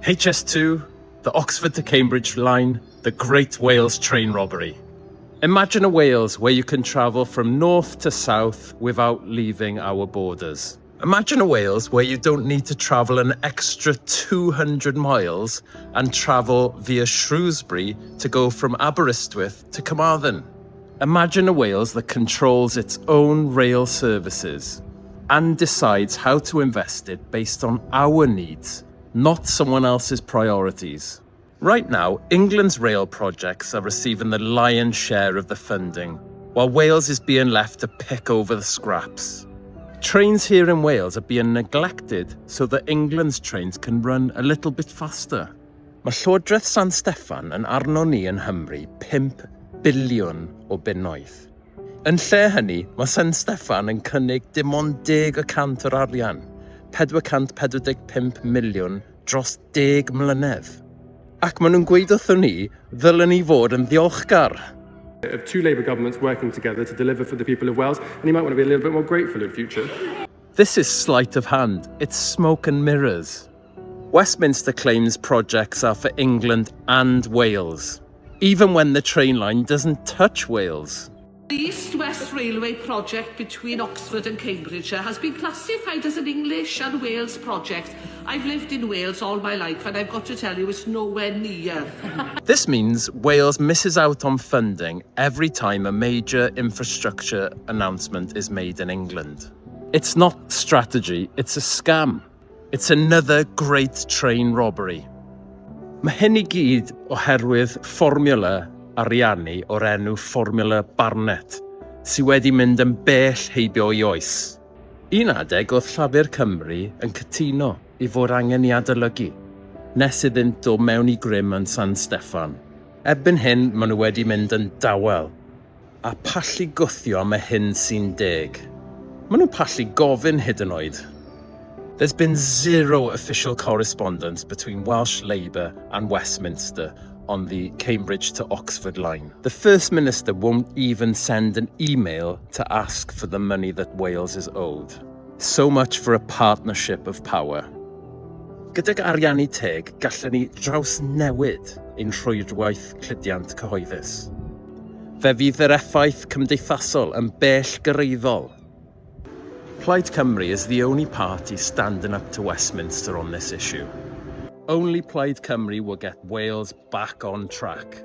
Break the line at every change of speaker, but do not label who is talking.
HS2, the Oxford to Cambridge line, the Great Wales train robbery. Imagine a Wales where you can travel from north to south without leaving our borders. Imagine a Wales where you don't need to travel an extra 200 miles and travel via Shrewsbury to go from Aberystwyth to Carmarthen. Imagine a Wales that controls its own rail services and decides how to invest it based on our needs, not someone else's priorities. Right now, England's rail projects are receiving the lion's share of the funding, while Wales is being left to pick over the scraps. Trains here in Wales are being neglected so that England's trains can run a little bit faster. Mae Llywodraeth San Steffan yn arno ni yn Nghymru 5 biliwn o bunnoedd. Yn lle hynny, mae San Steffan yn cynnig dim ond 10% o'r arian, 445 miliwn dros 10 mlynedd. Ac maen nhw'n gweud wrthon ni ddylen ni fod yn ddiolchgar.
Of two Labour governments working together to deliver for the people of Wales, and you might want to be a little bit more grateful in future.
This is sleight of hand. It's smoke and mirrors. Westminster claims projects are for England and Wales, even when the train line doesn't touch Wales.
The East-West Railway project between Oxford and Cambridgeshire has been classified as an English and Wales project. I've lived in Wales all my life and I've got to tell you it's nowhere near.
This means Wales misses out on funding every time a major infrastructure announcement is made in England. It's not strategy, it's a scam. It's another great train robbery. Mae hyn i gyd oherwydd fformula ariannu o'r enw fformula Barnett, sydd wedi mynd yn bell heibio i oes. Un adeg oedd Llafur Cymru yn cytuno i fod angen i adolygu, nes iddynt o mewn i grym yn San Steffan. Erbyn hyn, maen nhw wedi mynd yn dawel, a pallu gwthio am y hyn sy'n deg. Maen nhw'n pallu gofyn hyd yn oed. There's been zero official correspondence between Welsh Labour and Westminster on the Cambridge to Oxford line. The First Minister won't even send an email to ask for the money that Wales is owed. So much for a partnership of power. Gydag ariannu teg, gallwn ni draws newid ein rhwydwaith cludiant cyhoeddus. Fe fydd yr effaith cymdeithasol yn bell gyreiddiol. Plaid Cymru is the only party standing up to Westminster on this issue. Only Plaid Cymru will get Wales back on track.